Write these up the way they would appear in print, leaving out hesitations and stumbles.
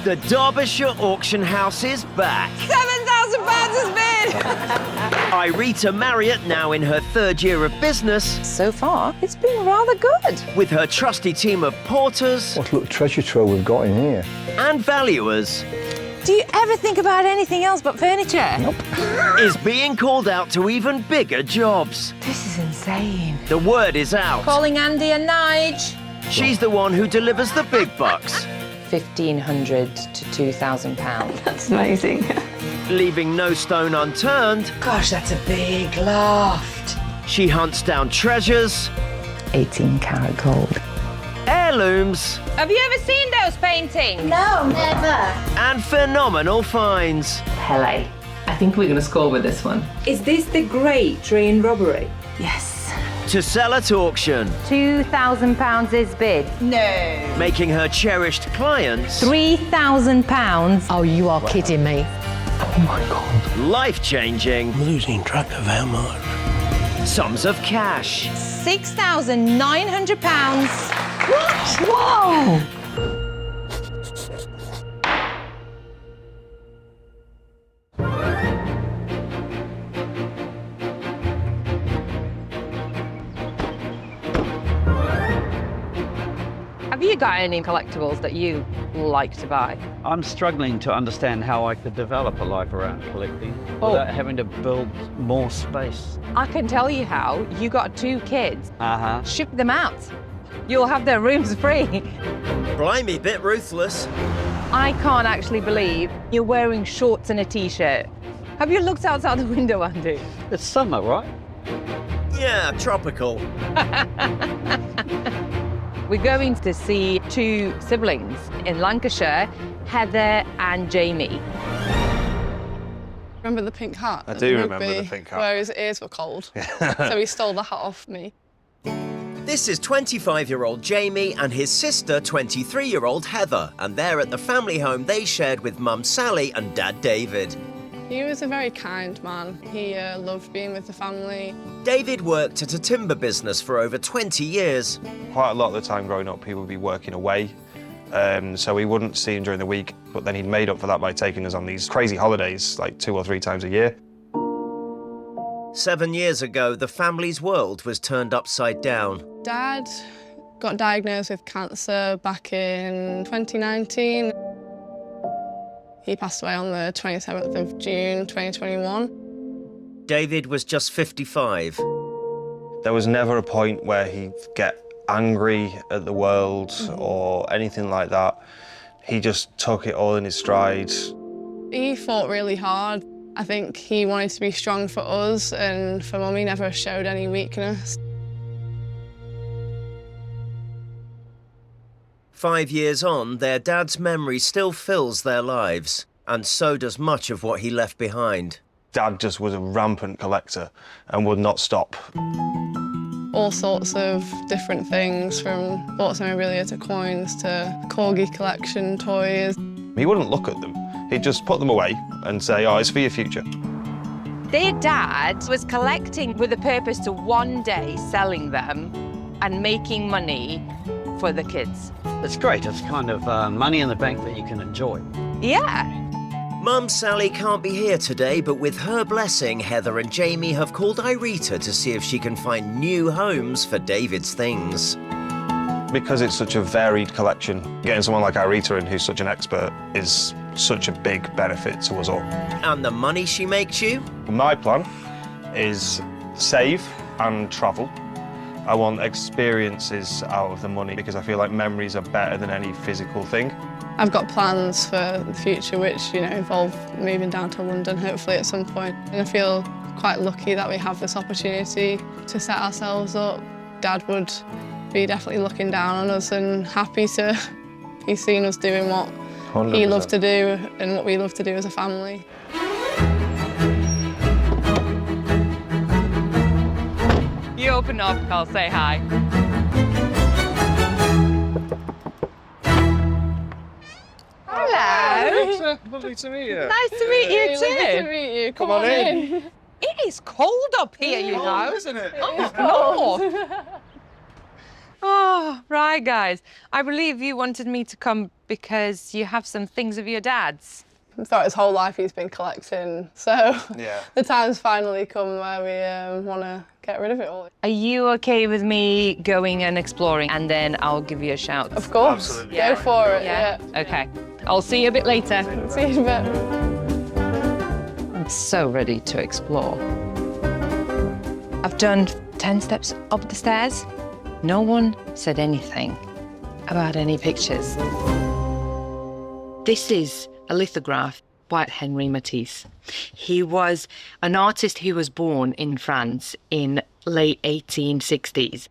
The Derbyshire auction house is back. £7,000 has bid! Irita Marriott, now in her third year of business. So far, it's been rather good. With her trusty team of porters. What a little treasure trove we've got in here. And valuers. Do you ever think about anything else but furniture? Nope. Is being called out to even bigger jobs. This is insane. The word is out. Calling Andy and Nige. She's the one who delivers the big bucks. £1,500 to £2,000. That's amazing. Leaving no stone unturned. Gosh, that's a big loft. She hunts down treasures. 18-karat gold. Heirlooms. Have you ever seen those paintings? No, never. And phenomenal finds. Pele. I think we're going to score with this one. Is this the great train robbery? Yes. To sell at auction. £2,000 is bid. No. Making her cherished clients. £3,000. Oh, you are kidding me. Oh my God. Life-changing. I'm losing track of how much. Sums of cash. £6,900. What? Whoa! Have you got any collectibles that you like to buy? I'm struggling to understand how I could develop a life around collecting without having to build more space. I can tell you how. You got 2 kids. Uh-huh. Ship them out. You'll have their rooms free. Blimey, bit ruthless. I can't actually believe you're wearing shorts and a t-shirt. Have you looked outside the window, Andy? It's summer, right? Yeah, tropical. We're going to see 2 siblings in Lancashire, Heather and Jamie. Remember the pink hat? I do remember the pink hat. Where his ears were cold. So he stole the hat off me. This is 25-year-old Jamie and his sister, 23-year-old Heather, and they're at the family home they shared with Mum Sally and Dad David. He was a very kind man. He loved being with the family. David worked at a timber business for over 20 years. Quite a lot of the time growing up, he would be working away, so we wouldn't see him during the week, but then he'd made up for that by taking us on these crazy holidays, like 2 or 3 times a year. 7 years ago, the family's world was turned upside down. Dad got diagnosed with cancer back in 2019. He passed away on the 27th of June, 2021. David was just 55. There was never a point where he'd get angry at the world or anything like that. He just took it all in his stride. He fought really hard. I think he wanted to be strong for us, and for Mum, he never showed any weakness. 5 years on, their dad's memory still fills their lives, and so does much of what he left behind. Dad just was a rampant collector and would not stop. All sorts of different things, from sports memorabilia to coins to corgi collection, toys. He wouldn't look at them. He'd just put them away and say, oh, it's for your future. Their dad was collecting with the purpose to one day selling them and making money for the kids. It's great. It's kind of money in the bank that you can enjoy. Yeah. Mum Sally can't be here today, but with her blessing, Heather and Jamie have called Irita to see if she can find new homes for David's things. Because it's such a varied collection, getting someone like Irita in who's such an expert is such a big benefit to us all. And the money she makes you? My plan is save and travel. I want experiences out of the money because I feel like memories are better than any physical thing. I've got plans for the future which, involve moving down to London, hopefully at some point. And I feel quite lucky that we have this opportunity to set ourselves up. Dad would be definitely looking down on us and happy to be seeing us doing what 100%. he loved to do and what we love to do as a family. You open up, I'll say hi. Hello. Lovely to meet you. Nice to meet you too. Lovely to meet you. Come on in. It is cold up here, you know. Isn't it? Oh, Lord. Oh, right, guys. I believe you wanted me to come because you have some things of your dad's. Throughout his whole life he's been collecting, so Yeah. the time's finally come where we want to get rid of it all. Are you okay with me going and exploring, and then I'll give you a shout? Of course. Absolutely. Go for it, Yeah? yeah. Okay. I'll see you a bit later. See you in a bit. I'm so ready to explore. I've done 10 steps up the stairs. No one said anything about any pictures. This is a lithograph by Henri Matisse. He was an artist who was born in France in late 1860s.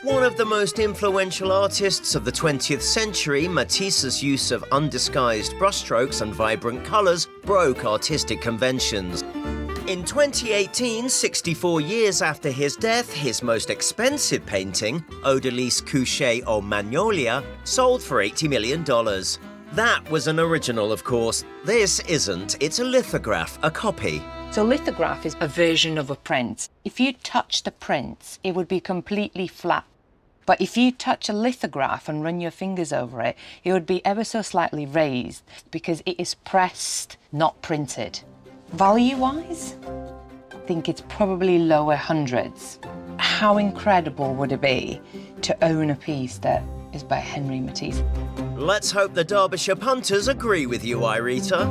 One of the most influential artists of the 20th century, Matisse's use of undisguised brushstrokes and vibrant colours broke artistic conventions. In 2018, 64 years after his death, his most expensive painting, Odalisque Couchée au Magnolia, sold for $80 million. That was an original, of course. This isn't. It's a lithograph, a copy. So lithograph is a version of a print. If you touch the print, it would be completely flat. But if you touch a lithograph and run your fingers over it, it would be ever so slightly raised because it is pressed, not printed. Value-wise, I think it's probably lower hundreds. How incredible would it be to own a piece that is by Henri Matisse? Let's hope the Derbyshire punters agree with you, Irita.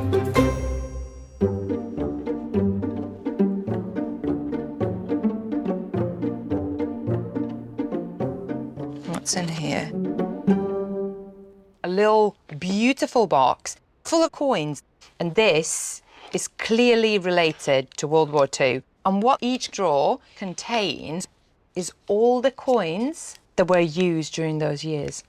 What's in here? A little beautiful box full of coins. And this is clearly related to World War II. And what each drawer contains is all the coins that were used during those years.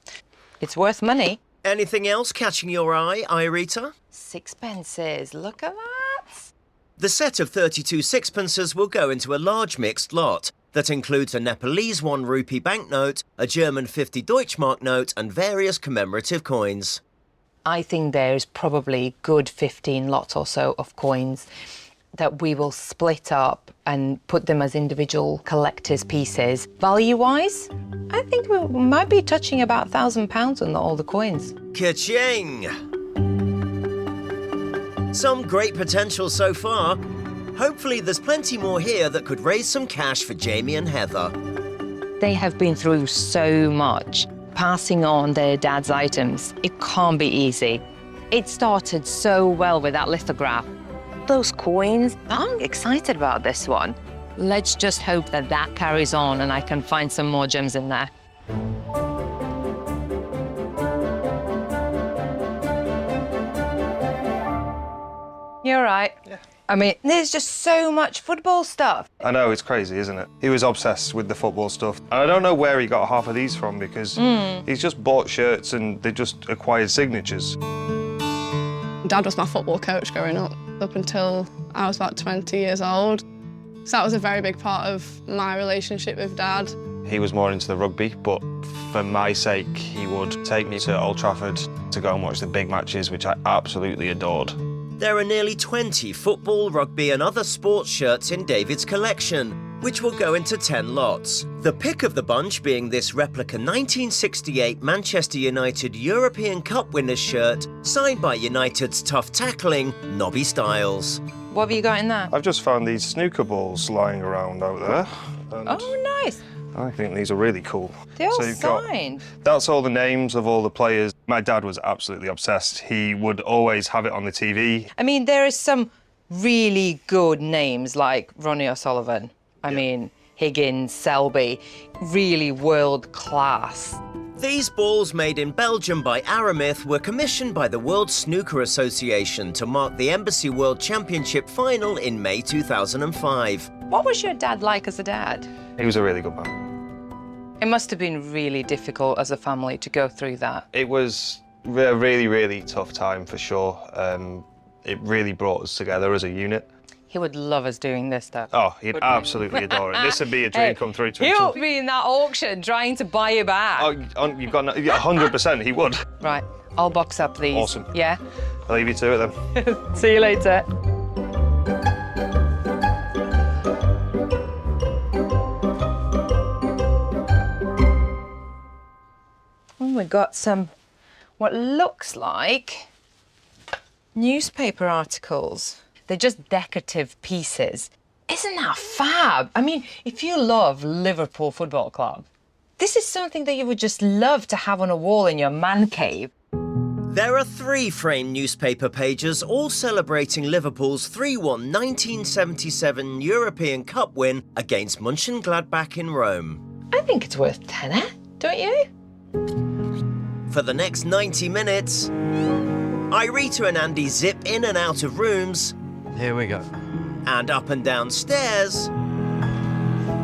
It's worth money. Anything else catching your eye, Irita? Sixpences, look at that. The set of 32 sixpences will go into a large mixed lot that includes a Nepalese 1 rupee banknote, a German 50 Deutschmark note, and various commemorative coins. I think there's probably good 15 lots or so of coins that we will split up and put them as individual collector's pieces. Value-wise, I think we might be touching about £1,000 on all the coins. Ka-ching! Some great potential so far. Hopefully there's plenty more here that could raise some cash for Jamie and Heather. They have been through so much, passing on their dad's items. It can't be easy. It started so well with that lithograph. Those coins, I'm excited about this one. Let's just hope that that carries on and I can find some more gems in there. You're right. Yeah. I mean, there's just so much football stuff. I know, it's crazy, isn't it? He was obsessed with the football stuff. And I don't know where he got half of these from because he's just bought shirts and they just acquired signatures. Dad was my football coach growing up until I was about 20 years old. So that was a very big part of my relationship with Dad. He was more into the rugby, but for my sake, he would take me to Old Trafford to go and watch the big matches, which I absolutely adored. There are nearly 20 football, rugby and other sports shirts in David's collection, which will go into 10 lots. The pick of the bunch being this replica 1968 Manchester United European Cup winners shirt, signed by United's tough tackling, Nobby Stiles. What have you got in there? I've just found these snooker balls lying around out there. And Oh, nice. I think these are really cool. They're all you've got- signed. That's all the names of all the players. My dad was absolutely obsessed. He would always have it on the TV. I mean, there is some really good names like Ronnie O'Sullivan. I mean, Higgins, Selby, really world class. These balls made in Belgium by Aramith were commissioned by the World Snooker Association to mark the Embassy World Championship final in May 2005. What was your dad like as a dad? He was a really good man. It must have been really difficult as a family to go through that. It was a really, really tough time for sure. It really brought us together as a unit. He would love us doing this stuff. Oh, he'd absolutely adore it. This would be a dream come true to him. He'll be in that auction trying to buy you back. Oh, you've got 100%. He would. Right, I'll box up these. Awesome. Yeah? I'll leave you to it then. See you later. Oh, we got some what looks like newspaper articles. They're just decorative pieces. Isn't that fab? I mean, if you love Liverpool Football Club, this is something that you would just love to have on a wall in your man cave. There are 3 framed newspaper pages, all celebrating Liverpool's 3-1 1977 European Cup win against Mönchengladbach in Rome. I think it's worth tenner, don't you? For the next 90 minutes, Irita and Andy zip in and out of rooms. Here we go. And up and down stairs,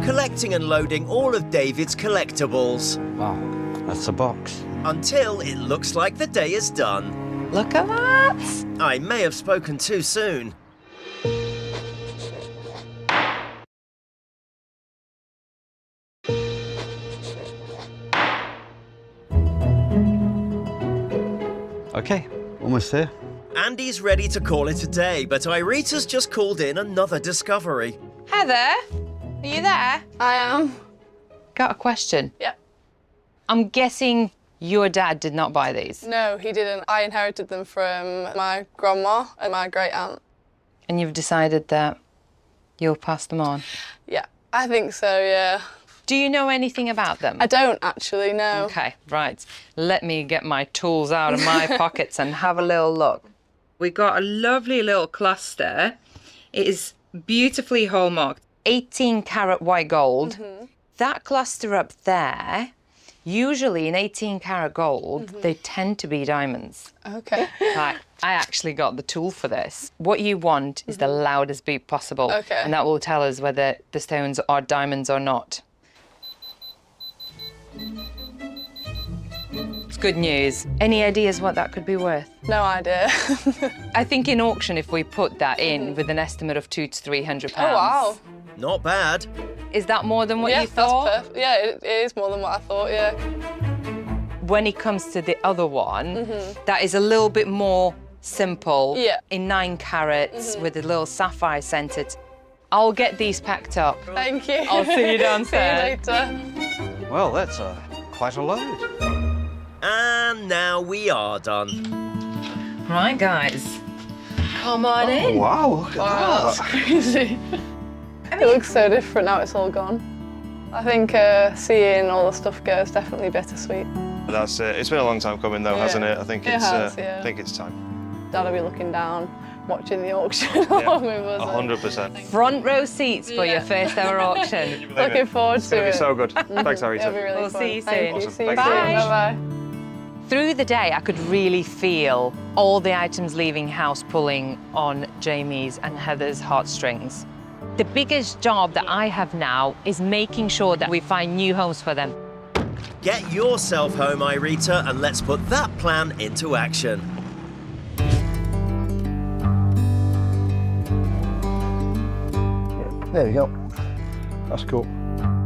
collecting and loading all of David's collectibles. Wow, that's a box. Until it looks like the day is done. Look at that. I may have spoken too soon. Okay, almost there. Andy's ready to call it a day, but Irita's just called in another discovery. Heather, are you there? I am. Got a question. Yeah. I'm guessing your dad did not buy these. No, he didn't. I inherited them from my grandma and my great aunt. And you've decided that you'll pass them on? Yeah, I think so, yeah. Do you know anything about them? I don't actually know. Okay, right. Let me get my tools out of my pockets and have a little look. We got a lovely little cluster. It is beautifully hallmarked. 18 karat white gold. That cluster up there, usually in 18 karat gold, they tend to be diamonds. Okay. Right, I actually got the tool for this. What you want is the loudest beat possible. Okay. And that will tell us whether the stones are diamonds or not. It's good news. Any ideas what that could be worth? No idea. I think in auction, if we put that in with an estimate of £200 to £300. Oh, wow. Not bad. Is that more than what Yeah, you thought? that's perfect. Yeah, it is more than what I thought, yeah. When it comes to the other one, that is a little bit more simple. Yeah. In 9 carats with a little sapphire centred. I'll get these packed up. Thank you. I'll see you downstairs. See you later. Well, that's quite a load. And now we are done. Right, guys. Come on in. Wow, look at Wow, that's crazy. It looks so different now it's all gone. I think seeing all the stuff go is definitely bittersweet. That's it. It's been a long time coming though, hasn't it? I think It has, yeah. I think it's time. Dad'll be looking down, watching the auction along with us. 100%. Front row seats for your first ever auction. Looking forward It's to going to it. be so good. Thanks, Harry. It'll be really We'll fun. see you Thank soon. you. Awesome. See you Thanks soon. very much. Bye-bye. Through the day, I could really feel all the items leaving house pulling on Jamie's and Heather's heartstrings. The biggest job that I have now is making sure that we find new homes for them. Get yourself home, Irita, and let's put that plan into action. There we go. That's cool.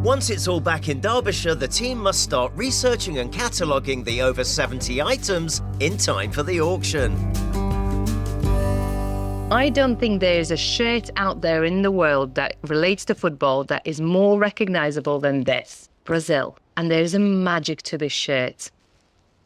Once it's all back in Derbyshire, the team must start researching and cataloguing the over 70 items in time for the auction. I don't think there's a shirt out there in the world that relates to football that is more recognisable than this, Brazil. And there's a magic to this shirt.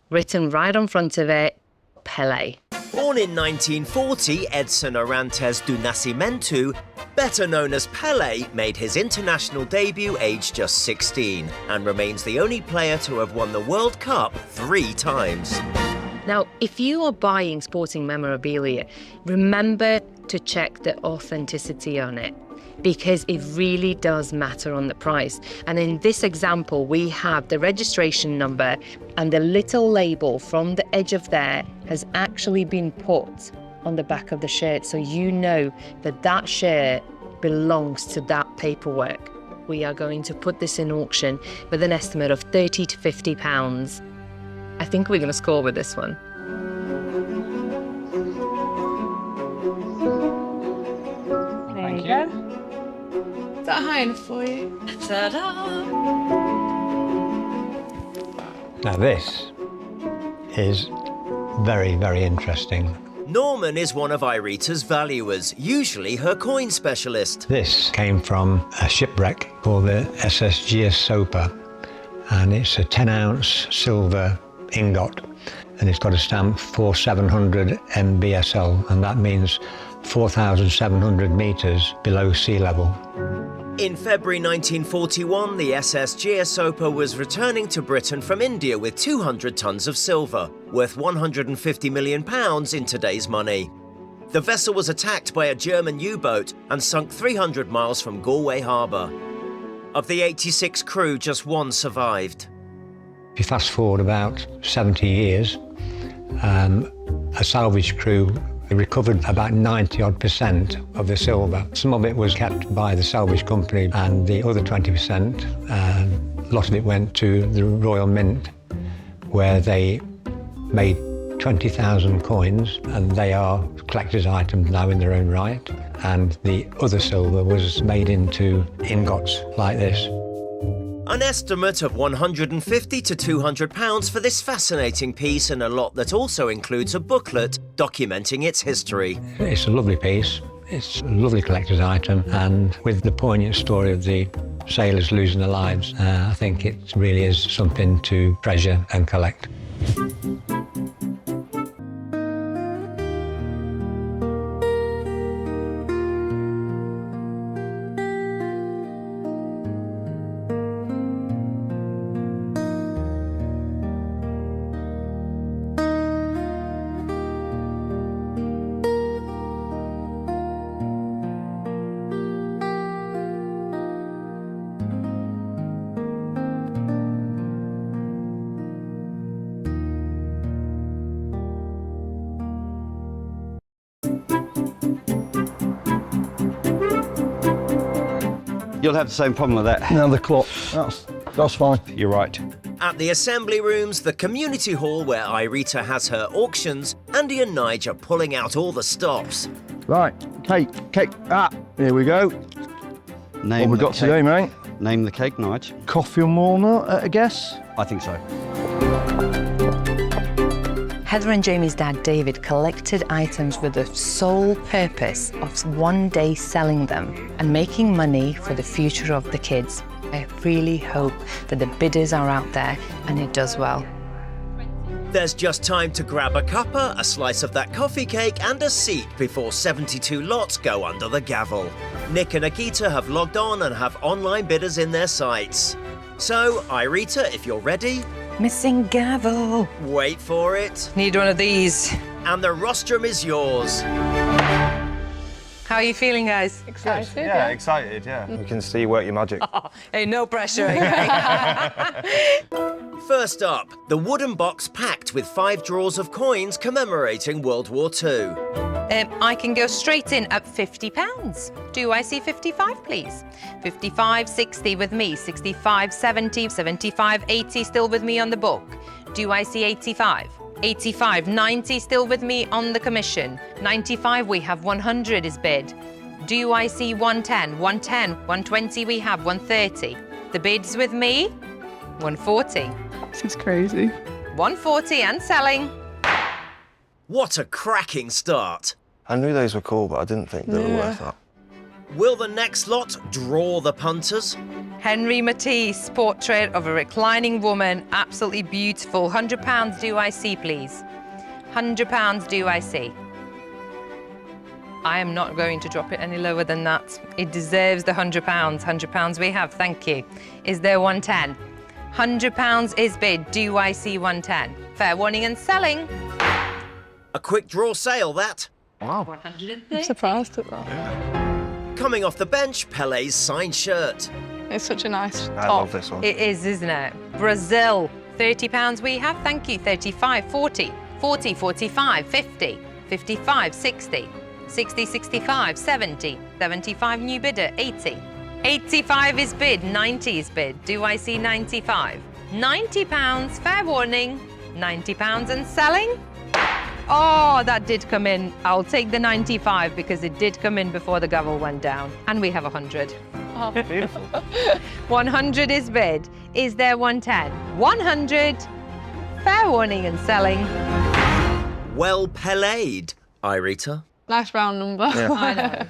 Written right on front of it, Pelé. Born in 1940, Edson Arantes do Nascimento, better known as Pelé, made his international debut aged just 16 and remains the only player to have won the World Cup 3 times. Now, if you are buying sporting memorabilia, remember to check the authenticity on it, because it really does matter on the price. And in this example, we have the registration number, and the little label from the edge of there has actually been put on the back of the shirt, so you know that that shirt belongs to that paperwork. We are going to put this in auction with an estimate of £30 to £50. I think we're going to score with this one. There you go. Is that high enough for you? Ta-da! Now this is very, very interesting. Norman is one of Irita's valuers, usually her coin specialist. This came from a shipwreck called the SS Sopa, and it's a 10-ounce silver ingot. and it's got a stamp 4700 MBSL, and that means 4,700 metres below sea level. In February 1941, the SS Giasopa was returning to Britain from India with 200 tonnes of silver, worth £150 million in today's money. The vessel was attacked by a German U-boat and sunk 300 miles from Galway Harbour. Of the 86 crew, just one survived. If you fast forward about 70 years, a salvage crew recovered about 90% of the silver. Some of it was kept by the salvage company, and the other 20%, a lot of it went to the Royal Mint, where they made 20,000 coins, and they are collector's items now in their own right. And the other silver was made into ingots like this. An estimate of £150 to £200 for this fascinating piece, and a lot that also includes a booklet documenting its history. It's a lovely piece, it's a lovely collector's item, and with the poignant story of the sailors losing their lives, I think it really is something to treasure and collect. You'll have the same problem with that. Now the clock, that's fine. You're right. At the assembly rooms, the community hall where Irita has her auctions, Andy and Nige are pulling out all the stops. Right, cake, here we go. Name what we got today, mate? Name the cake, Nige. Coffee and walnut, I guess? I think so. Heather and Jamie's dad, David, collected items with the sole purpose of one day selling them and making money for the future of the kids. I really hope that the bidders are out there and it does well. There's just time to grab a cuppa, a slice of that coffee cake and a seat before 72 lots go under the gavel. Nick and Akita have logged on and have online bidders in their sights. So, Irita, if you're ready... Missing gavel. Wait for it. Need one of these. And the rostrum is yours. How are you feeling, guys? Excited? Yeah, excited, yeah. We can see you work your magic. Hey, no pressure, okay? First up, the wooden box packed with 5 drawers of coins commemorating World War II. I can go straight in at £50. Do I see 55, please? 55, 60 with me, 65, 70, 75, 80 still with me on the book. Do I see 85? 85, 90 still with me on the commission. 95 we have, 100 is bid. Do I see 110? 110, 120 we have, 130. The bid's with me, 140. This is crazy. 140 and selling. What a cracking start. I knew those were cool, but I didn't think they were worth that. Will the next lot draw the punters? Henry Matisse, portrait of a reclining woman, absolutely beautiful. £100 do I see, please? £100 do I see? I am not going to drop it any lower than that. It deserves the £100. £100 we have, thank you. Is there 110? £100 is bid. Do I see 110? Fair warning and selling. A quick draw sale, that. Wow. I'm surprised at that. Coming off the bench, Pele's signed shirt. It's such a nice top. I love this one. It is, isn't it? Brazil, £30 we have, thank you. 35, 40, 40, 45, 50, 55, 60, 60, 65, 70, 75 new bidder, 80. 85 is bid, 90 is bid. Do I see 95? £90, fair warning. £90 and selling. Oh, that did come in. I'll take the 95 because it did come in before the gavel went down. And we have 100. Oh, beautiful. 100 is bid. Is there 110? 100. Fair warning and selling. Well Pele'd, Irita. Nice round number. Yeah. I know.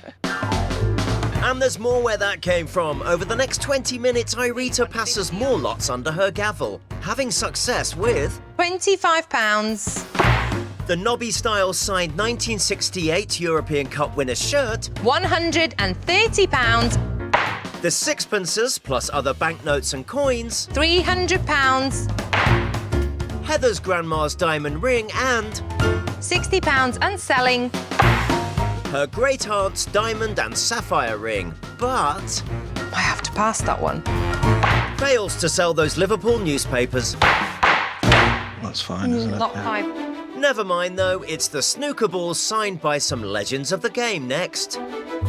And there's more where that came from. Over the next 20 minutes, Irita passes more lots under her gavel, having success with £25. the Nobby-style signed 1968 European Cup winner's shirt, £130. the sixpences plus other banknotes and coins, £300. Heather's grandma's diamond ring, and £60 and selling. her great aunt's diamond and sapphire ring. But I have to pass that one. fails to sell those Liverpool newspapers. That's fine, isn't it? Not quite. Never mind though, it's the snooker balls signed by some legends of the game next.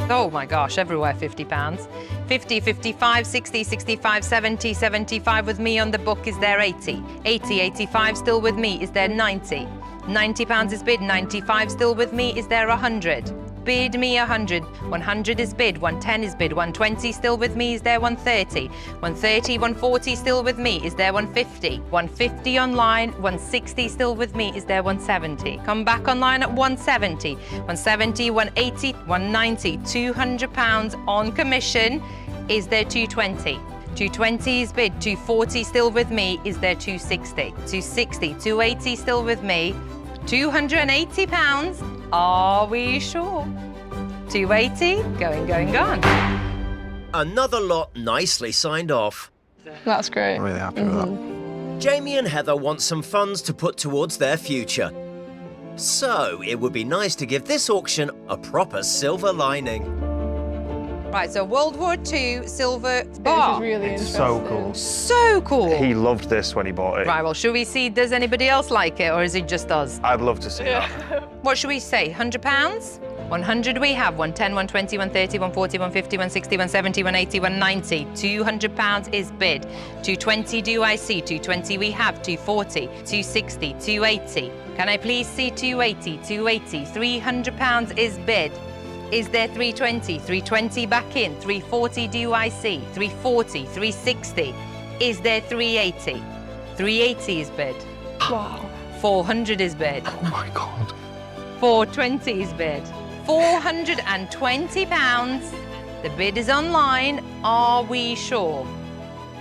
Oh my gosh, everywhere £50. 50, 55, 60, 65, 70, 75 with me on the book, is there 80? 80, 85 still with me, is there 90? £90 is bid, 95 still with me, is there 100? Bid me 100, 100 is bid, 110 is bid, 120 still with me, is there 130? 130, 140 still with me, is there 150? 150 online, 160 still with me, is there 170? Come back online at 170, 170, 180, 190, £200 on commission, is there 220? 220 is bid, 240 still with me, is there 260? 260, 280 still with me, £280, are we sure? 280, gone. Another lot nicely signed off. That's great. I'm really happy with that. Jamie and Heather want some funds to put towards their future. So it would be nice to give this auction a proper silver lining. Right, so World War II silver This is bar. really It's interesting. so cool. So cool. He loved this when he bought it. Right, well, should we see, does anybody else like it, or is it just us? I'd love to see that. What should we say, £100? 100 we have, 110, 120, 130, 140, 150, 160, 170, 180, 190. £200 is bid. 220 do I see? 220 we have, 240, 260, 280. Can I please see 280, 280? £300 is bid. Is there 320? 320 back in. 340 do I see? 340, 360. Is there 380? 380 is bid. Wow. 400 is bid. Oh my God. 420 is bid. £420. The bid is online. Are we sure?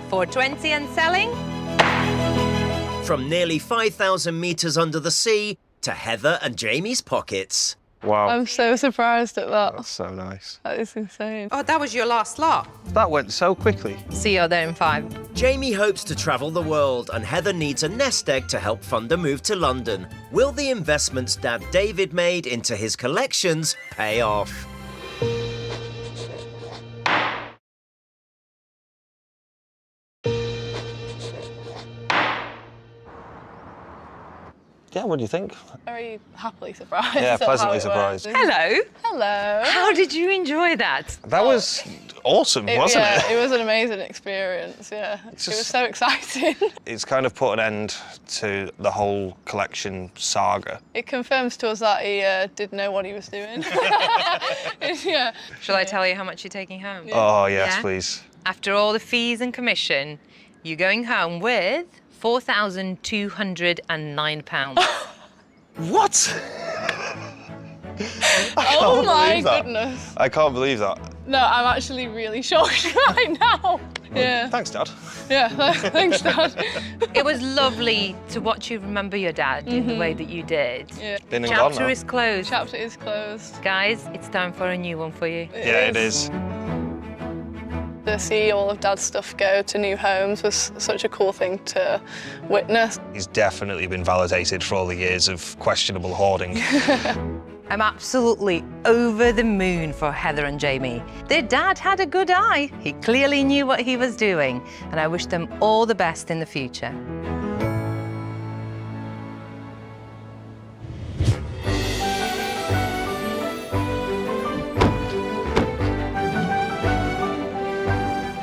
420 and selling? From nearly 5,000 metres under the sea to Heather and Jamie's pockets. Wow. I'm so surprised at that. That's so nice. That is insane. Oh, that was your last lot. That went so quickly. See you there in 5. Jamie hopes to travel the world and Heather needs a nest egg to help fund a move to London. Will the investments Dad David made into his collections pay off? Yeah, what do you think? Very happily surprised. Yeah, at pleasantly how it worked. surprised. Hello. Hello. How did you enjoy that? That was awesome, wasn't yeah, it? it was an amazing experience, yeah. It was just- so exciting. It's kind of put an end to the whole collection saga. It confirms to us that he did know what he was doing. yeah. Shall I tell you how much you're taking home? Oh, yes, Yeah? please. After all the fees and commission, you're going home with £4,209. What? Oh my believe that. goodness. I can't believe that. No, I'm actually really shocked right now. Yeah. Thanks, Dad. Yeah, thanks, Dad. It was lovely to watch you remember your dad in the way that you did. Yeah. Been and gone Chapter now. is closed. Chapter is closed. Guys, it's time for a new one for you. Yeah, it is. To see all of Dad's stuff go to new homes was such a cool thing to witness. He's definitely been validated for all the years of questionable hoarding. I'm absolutely over the moon for Heather and Jamie. Their dad had a good eye. He clearly knew what he was doing, and I wish them all the best in the future.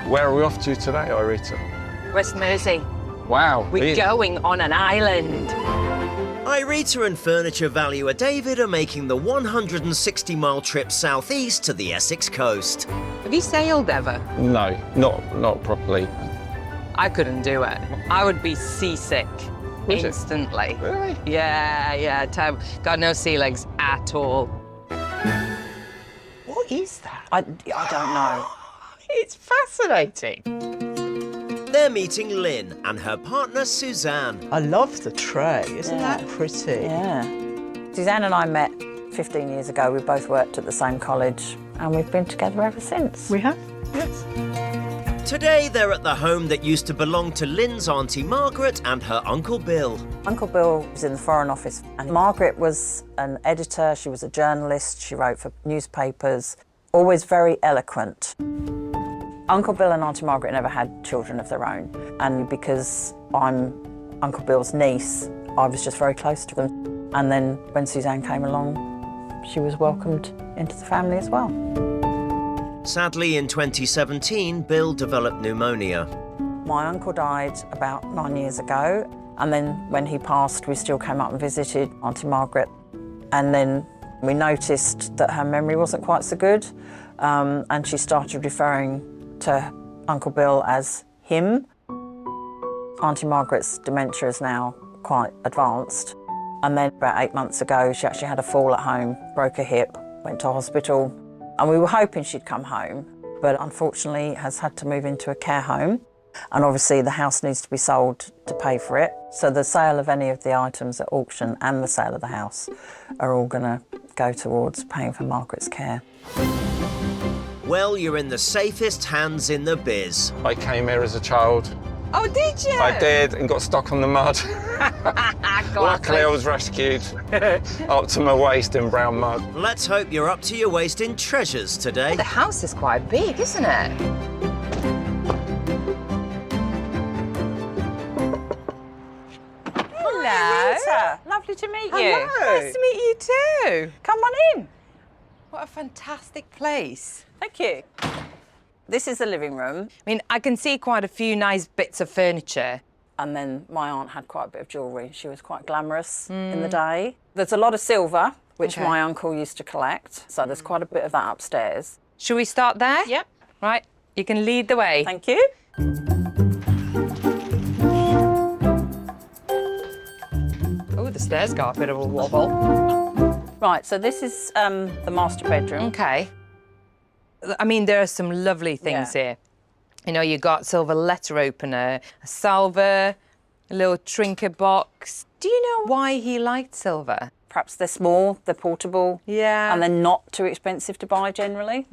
Where are we off to today, Irita? West Mersey. Wow. We're going on an island. Irita and furniture valuer David are making the 160-mile trip southeast to the Essex coast. Have you sailed ever? No, not properly. I couldn't do it. I would be seasick Would you? instantly. Really? Yeah. Got no sea legs at all. What What is that? I don't know. It's fascinating. They're meeting Lynn and her partner Suzanne. I love the tray. Isn't that pretty? Yeah. Suzanne and I met 15 years ago. We both worked at the same college and we've been together ever since. We have? Yes. Today they're at the home that used to belong to Lynn's Auntie Margaret and her Uncle Bill. Uncle Bill was in the Foreign Office and Margaret was an editor, she was a journalist, she wrote for newspapers, always very eloquent. Uncle Bill and Auntie Margaret never had children of their own, and because I'm Uncle Bill's niece, I was just very close to them. And then when Suzanne came along, she was welcomed into the family as well. Sadly, in 2017, Bill developed pneumonia. My uncle died about 9 years ago, and then when he passed, we still came up and visited Auntie Margaret. And then we noticed that her memory wasn't quite so good, and she started referring to Uncle Bill as him. Auntie Margaret's dementia is now quite advanced. And then about 8 months ago, she actually had a fall at home, broke her hip, went to hospital. And we were hoping she'd come home, but unfortunately has had to move into a care home. And obviously the house needs to be sold to pay for it. So the sale of any of the items at auction and the sale of the house are all going to go towards paying for Margaret's care. Well, you're in the safest hands in the biz. I came here as a child. Oh, did you? I did, and got stuck on the mud. Luckily, I was rescued up to my waist in brown mud. Let's hope you're up to your waist in treasures today. The house is quite big, isn't it? Hello. Rita. Lovely to meet you. Hello. Nice to meet you too. Come on in. What a fantastic place. Thank you. This is the living room. I mean, I can see quite a few nice bits of furniture. And then my aunt had quite a bit of jewellery. She was quite glamorous in the day. There's a lot of silver, which my uncle used to collect. So there's quite a bit of that upstairs. Should we start there? Yep. Right, you can lead the way. Thank you. Oh, the stairs got a bit of a wobble. Right, so this is the master bedroom. Okay. I mean, there are some lovely things here. You know, you got silver letter opener, a salver, a little trinket box. Do you know why he liked silver? Perhaps they're small, they're portable. Yeah. And they're not too expensive to buy generally.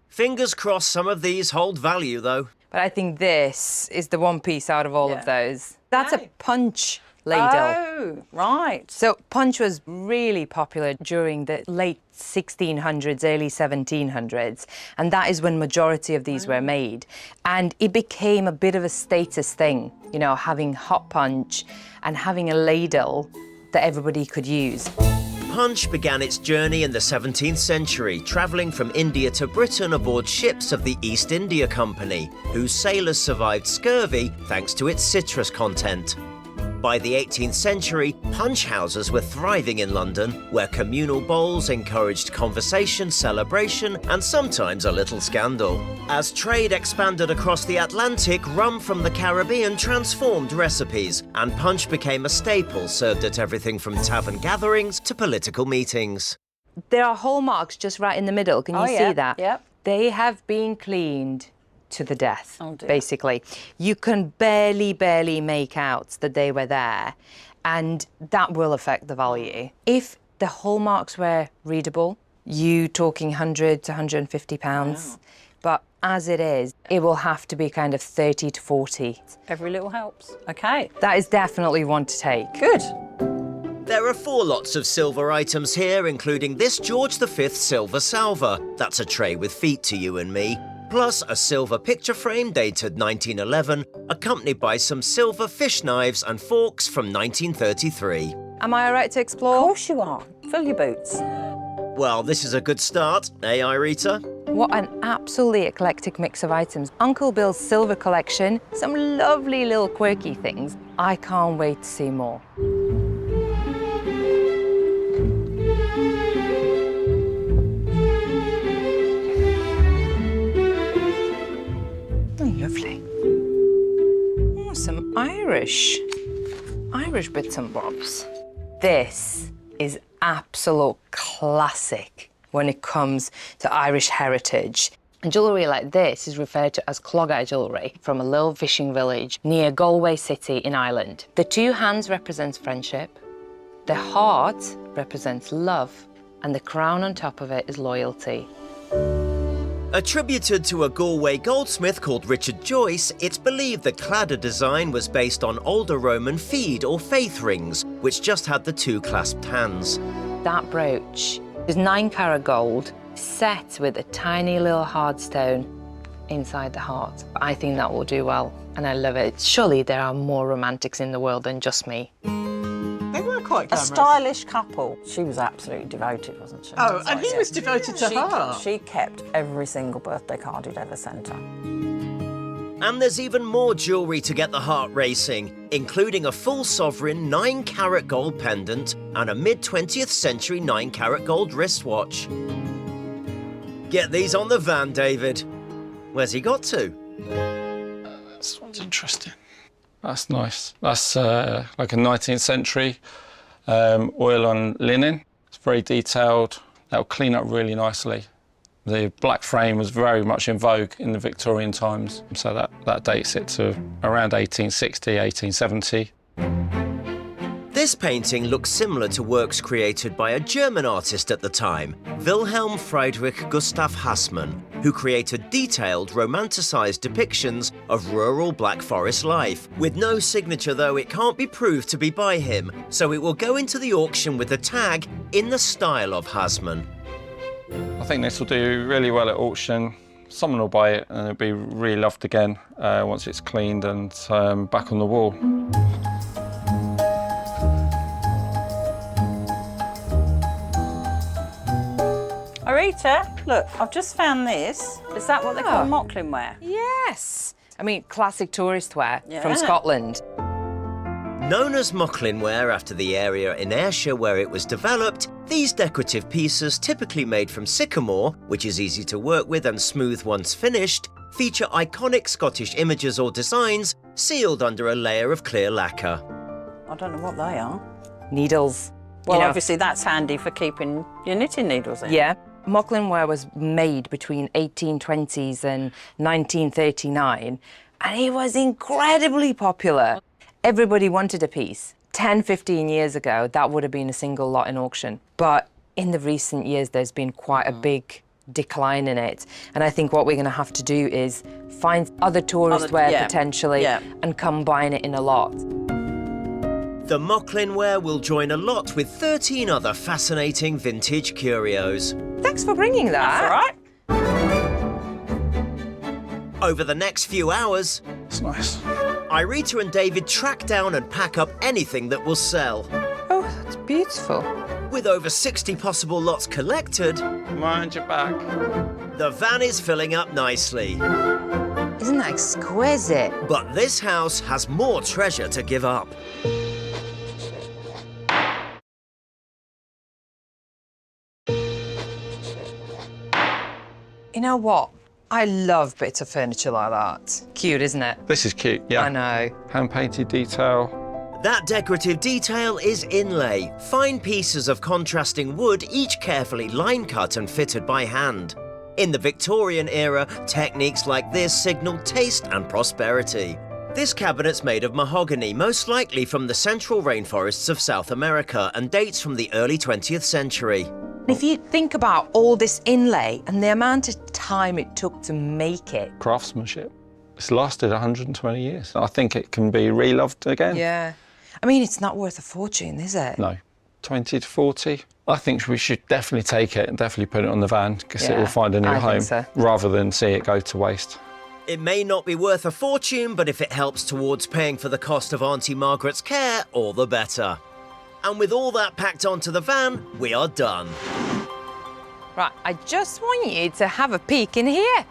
Fingers crossed some of these hold value, though. But I think this is the one piece out of all of those. That's a punch ladle. Oh, right. So punch was really popular during the late 1600s, early 1700s, and that is when majority of these were made. And it became a bit of a status thing, you know, having hot punch and having a ladle that everybody could use. Punch began its journey in the 17th century, travelling from India to Britain aboard ships of the East India Company, whose sailors survived scurvy thanks to its citrus content. By the 18th century, punch houses were thriving in London, where communal bowls encouraged conversation, celebration, and sometimes a little scandal. As trade expanded across the Atlantic, rum from the Caribbean transformed recipes, and punch became a staple served at everything from tavern gatherings to political meetings. There are hallmarks just right in the middle. Can you see that? Yep. They have been cleaned to the death, Oh, dear. basically. You can barely make out that they were there, and that will affect the value. If the hallmarks were readable, you talking 100 to 150 pounds, Wow. but as it is, it will have to be kind of 30 to 40. Every little helps. Okay. That is definitely one to take. Good. There are 4 lots of silver items here, including this George V silver salver. That's a tray with feet to you and me. Plus a silver picture frame dated 1911, accompanied by some silver fish knives and forks from 1933. Am I all right to explore? Of course you are. Fill your boots. Well, this is a good start, eh, Irita? What an absolutely eclectic mix of items. Uncle Bill's silver collection, some lovely little quirky things. I can't wait to see more. Oh, lovely. Oh, some Irish bits and bobs. This is absolute classic when it comes to Irish heritage. And jewellery like this is referred to as clogger jewellery from a little fishing village near Galway City in Ireland. The two hands represents friendship, the heart represents love, and the crown on top of it is loyalty. Attributed to a Galway goldsmith called Richard Joyce, it's believed the cladder design was based on older Roman feed or faith rings, which just had the two clasped hands. That brooch is 9-carat gold, set with a tiny little hard stone inside the heart. I think that will do well, and I love it. Surely there are more romantics in the world than just me. They were quite A glamorous. stylish couple. She was absolutely devoted, wasn't she? Oh, and he was devoted to her. She kept every single birthday card he'd ever sent her. And there's even more jewellery to get the heart racing, including a full sovereign 9-carat gold pendant and a mid-20th century 9-carat gold wristwatch. Get these on the van, David. Where's he got to? This one's interesting. That's nice. That's like a 19th century oil on linen. It's very detailed. That'll clean up really nicely. The black frame was very much in vogue in the Victorian times, so that dates it to around 1860, 1870. This painting looks similar to works created by a German artist at the time, Wilhelm Friedrich Gustav Hassmann, who created detailed, romanticised depictions of rural Black Forest life. With no signature, though, it can't be proved to be by him, so it will go into the auction with the tag in the style of Hassmann. I think this will do really well at auction. Someone will buy it and it'll be really loved again once it's cleaned and back on the wall. Rita, look, I've just found this. Is that what they call mocklin wear? Yes. I mean, classic tourist wear Yeah. from Scotland. Known as mocklin ware after the area in Ayrshire where it was developed, these decorative pieces, typically made from sycamore, which is easy to work with and smooth once finished, feature iconic Scottish images or designs sealed under a layer of clear lacquer. I don't know what they are. Needles. Well, You know. obviously that's handy for keeping your knitting needles in. Yeah. Mocklin ware was made between 1820s and 1939, and it was incredibly popular. Everybody wanted a piece. 10, 15 years ago, that would have been a single lot in auction. But in the recent years, there's been quite a big decline in it. And I think what we're going to have to do is find other tourist wear potentially and combine it in a lot. The mocklin ware will join a lot with 13 other fascinating vintage curios. Thanks for bringing that. That's all right. Over the next few hours, It's nice. Irita and David track down and pack up anything that will sell. Oh, that's beautiful. With over 60 possible lots collected, Mind your back. the van is filling up nicely. Isn't that exquisite? But this house has more treasure to give up. You know what? I love bits of furniture like that. Cute, isn't it? This is cute, yeah. I know. Hand-painted detail. That decorative detail is inlay, fine pieces of contrasting wood, each carefully line-cut and fitted by hand. In the Victorian era, techniques like this signalled taste and prosperity. This cabinet's made of mahogany, most likely from the central rainforests of South America, and dates from the early 20th century. If you think about all this inlay and the amount of time it took to make it. Craftsmanship. It's lasted 120 years. I think it can be reloved again. Yeah. I mean, it's not worth a fortune, is it? No. 20 to 40. I think we should definitely take it and definitely put it on the van because it will find a new home rather than see it go to waste. It may not be worth a fortune, but if it helps towards paying for the cost of Auntie Margaret's care, all the better. And with all that packed onto the van, we are done. Right, I just want you to have a peek in here.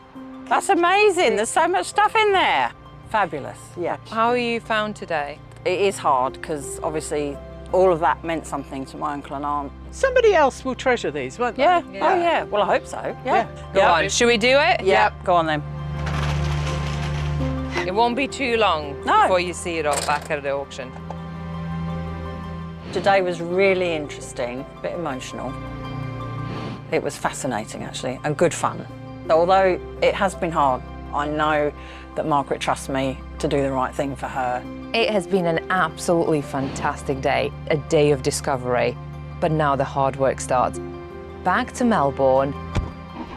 That's amazing. There's so much stuff in there. Fabulous, yeah. How are you found today? It is hard because obviously all of that meant something to my uncle and aunt. Somebody else will treasure these, won't they? Yeah. Oh, yeah. Well, I hope so. Yeah. Go on, should we do it? Yeah. Go on then. It won't be too long before you see it all back at the auction. Today was really interesting, a bit emotional. It was fascinating, actually, and good fun. Although it has been hard, I know that Margaret trusts me to do the right thing for her. It has been an absolutely fantastic day, a day of discovery. But now the hard work starts. Back to Melbourne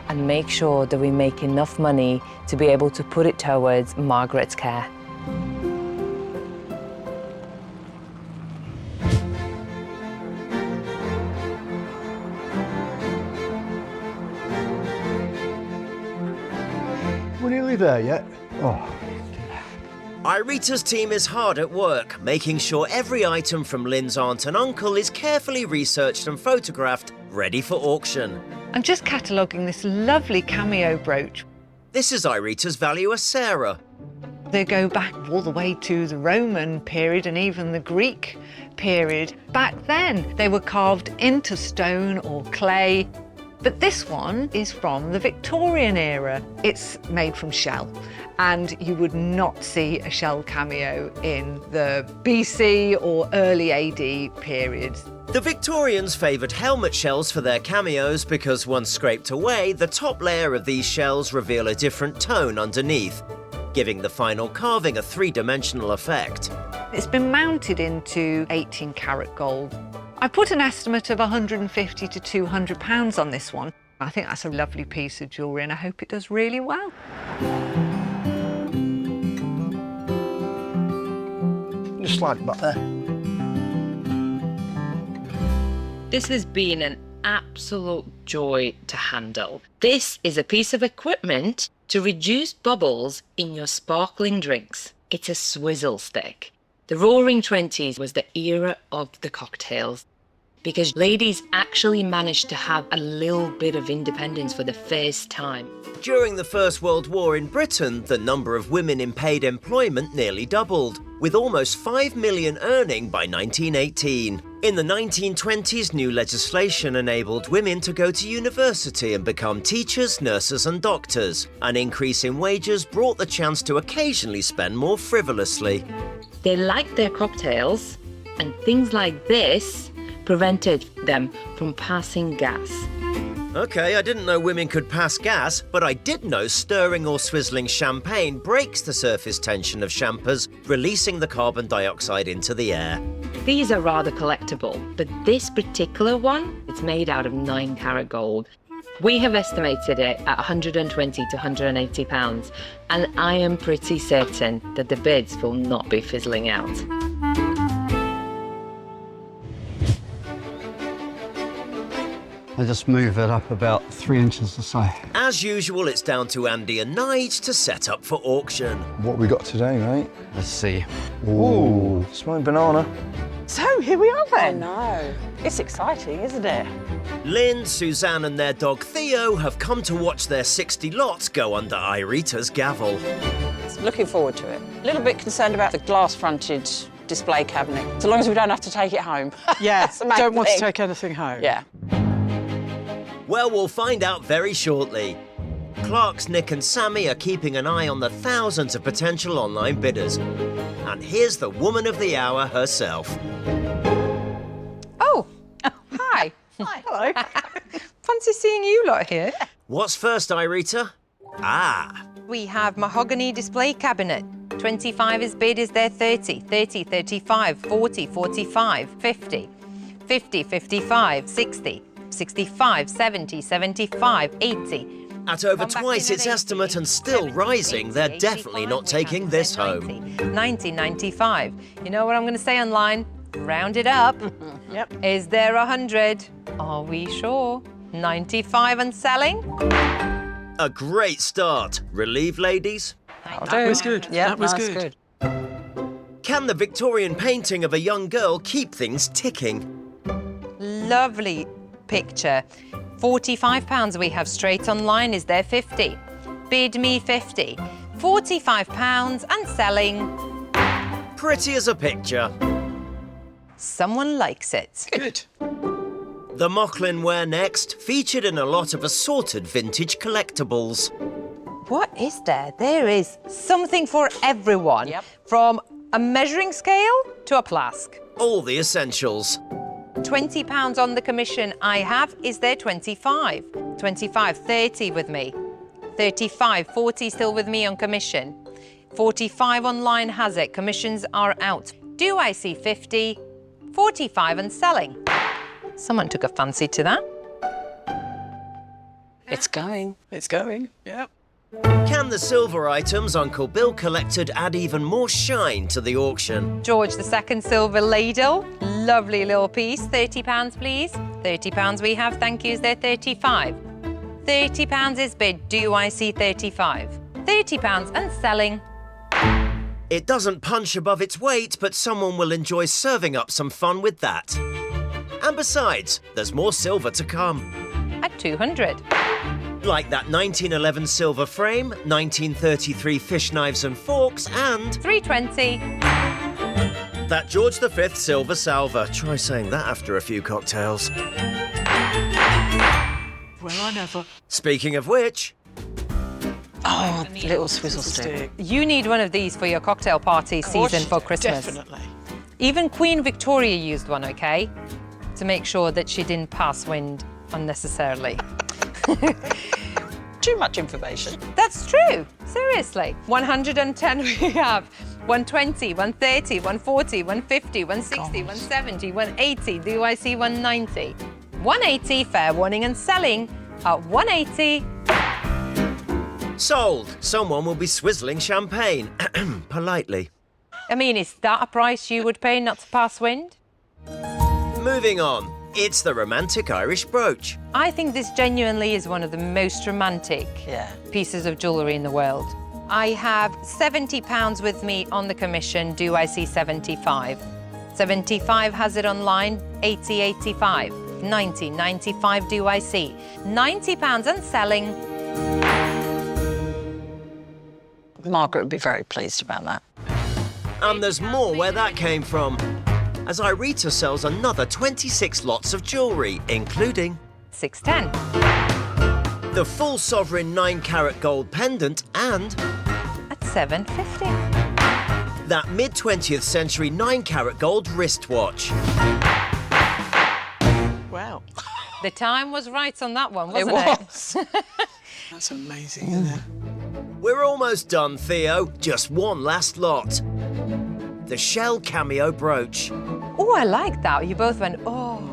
and make sure that we make enough money to be able to put it towards Margaret's care. We're nearly there yet. Oh. Irita's team is hard at work, making sure every item from Lynn's aunt and uncle is carefully researched and photographed, ready for auction. I'm just cataloguing this lovely cameo brooch. This is Irita's valuer, Sarah. They go back all the way to the Roman period and even the Greek period. Back then, they were carved into stone or clay. But this one is from the Victorian era. It's made from shell, and you would not see a shell cameo in the BC or early AD periods. The Victorians favoured helmet shells for their cameos because once scraped away, the top layer of these shells reveal a different tone underneath, giving the final carving a three-dimensional effect. It's been mounted into 18-karat gold. I put an estimate of £150 to £200 on this one. I think that's a lovely piece of jewellery and I hope it does really well. Just slide it back there. This has been an absolute joy to handle. This is a piece of equipment to reduce bubbles in your sparkling drinks. It's a swizzle stick. The Roaring Twenties was the era of the cocktails because ladies actually managed to have a little bit of independence for the first time. During the First World War in Britain, the number of women in paid employment nearly doubled, with almost 5 million earning by 1918. In the 1920s, new legislation enabled women to go to university and become teachers, nurses and doctors. An increase in wages brought the chance to occasionally spend more frivolously. They liked their cocktails, and things like this prevented them from passing gas. Okay, I didn't know women could pass gas, but I did know stirring or swizzling champagne breaks the surface tension of champers, releasing the carbon dioxide into the air. These are rather collectible, but this particular one, it's made out of 9-karat gold. We have estimated it at £120 to £180, and I am pretty certain that the bids will not be fizzling out. I just move it up about 3 inches or so. As usual, it's down to Andy and Nige to set up for auction. What we got today, mate? Let's see. Ooh, smelling banana. So, here we are then. I know. It's exciting, isn't it? Lynn, Suzanne and their dog Theo have come to watch their 60 lots go under Irita's gavel. Looking forward to it. A little bit concerned about the glass-fronted display cabinet, so long as we don't have to take it home. Yeah, That's the main don't want to thing. take anything home. Yeah. Well, we'll find out very shortly. Clark's Nick and Sammy are keeping an eye on the thousands of potential online bidders. And here's the woman of the hour herself. Oh, hi. Hi. Hello. Fancy seeing you lot here. What's first, Irita? Ah, We have mahogany display cabinet. 25 is bid, is there 30? 30, 35, 40, 45, 50, 50, 55, 60, 65, 70, 75, 80. at over twice its estimate and still rising, they're definitely not taking this home. 90, 95. You know what I'm going to say online? Round it up. Yep. Is there 100? Are we sure? 95 and selling? A great start. Relieved, ladies? That was good. Yeah, that was that's good. Can the Victorian painting of a young girl keep things ticking? Lovely picture. £45 we have straight online. Is there 50? Bid me 50. £45 and selling. Pretty as a picture. Someone likes it. Good. The Mocklin ware next, featured in a lot of assorted vintage collectibles. What is there? There is something for everyone. Yep. From a measuring scale to a flask. All the essentials. £20 on the commission I have. Is there 25? 25, 30 with me. 35, 40 still with me on commission. 45 online has it. Commissions are out. Do I see 50? 45 and selling. Someone took a fancy to that. It's going. It's going. Yep. Can the silver items Uncle Bill collected add even more shine to the auction? George, the second silver ladle. Lovely little piece. £30, please. £30 we have. Thank you. Is there 35? £30 is bid. Do I see 35? £30 and selling. It doesn't punch above its weight, but someone will enjoy serving up some fun with that. And besides, there's more silver to come. At 200. Like that 1911 silver frame, 1933 fish knives and forks, and 320. that George V silver salver. Try saying that after a few cocktails. Well, I never. Speaking of which, Oh, little swizzle stick. You need one of these for your cocktail party season for Christmas. Definitely. Even Queen Victoria used one, okay? To make sure that she didn't pass wind unnecessarily. Too much information. That's true, seriously. 110 we have. 120, 130, 140, 150, 160, 170, 180. Do I see 190? 180, fair warning and selling at 180. sold. Someone will be swizzling champagne. Politely. I mean, is that a price you would pay not to pass wind? Moving on. It's the romantic Irish brooch. I think this genuinely is one of the most romantic pieces of jewellery in the world. I have £70 with me on the commission. Do I see 75? 75 has it online. 80, 85. 90, 95 do I see. £90 and selling. Margaret would be very pleased about that. And there's more where that came from, as Irita sells another 26 lots of jewellery, including 610. The full sovereign 9-carat gold pendant and at 750. That mid-20th century 9-carat gold wristwatch. Wow. The time was right on that one, wasn't it? Was. That's amazing, isn't it? We're almost done, Theo. Just one last lot. The shell cameo brooch. Oh, I like that. You both went, oh.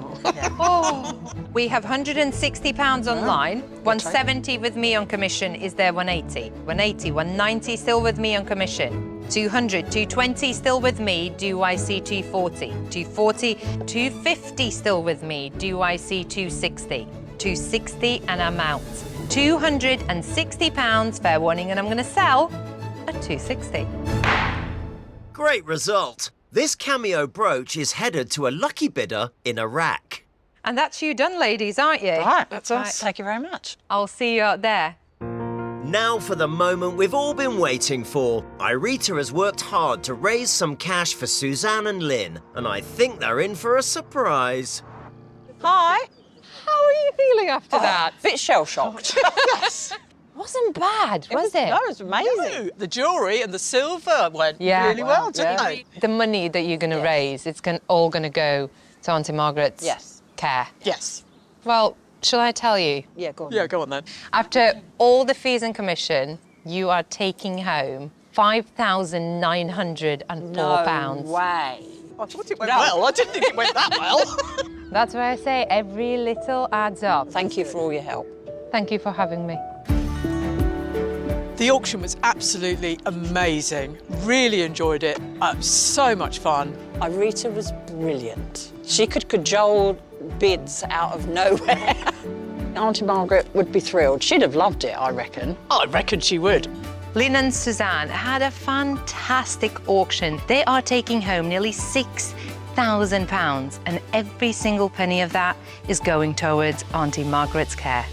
Oh. We have £160 online, 170 with me on commission. Is there 180? 180, 190 still with me on commission. 200, 220 still with me. Do I see 240? 240, 250 still with me. Do I see 260? 260 and I'm out. £260, fair warning, and I'm going to sell at 260. Great result. This cameo brooch is headed to a lucky bidder in Iraq. And that's you done, ladies, aren't you? Right, that's us. Thank you very much. I'll see you out there. Now for the moment we've all been waiting for. Irita has worked hard to raise some cash for Suzanne and Lynn, and I think they're in for a surprise. Hi. How are you feeling after that? Bit shell-shocked. Yes. Wasn't bad, was it? No, it was amazing. No, the jewellery and the silver went really well, didn't they? The money that you're going to raise, it's all going to go to Auntie Margaret's care. Yes. Well, shall I tell you? Yeah, go on. Yeah, go on then. After all the fees and commission, you are taking home £5,904. No way. I thought it went well. I didn't think it went that well. That's why I say every little adds up. Thank you for all your help. Thank you for having me. The auction was absolutely amazing. Really enjoyed it. So much fun. Irita was brilliant. She could cajole bids out of nowhere. Auntie Margaret would be thrilled. She'd have loved it, I reckon. I reckon she would. Lynn and Suzanne had a fantastic auction. They are taking home nearly £6,000, and every single penny of that is going towards Auntie Margaret's care.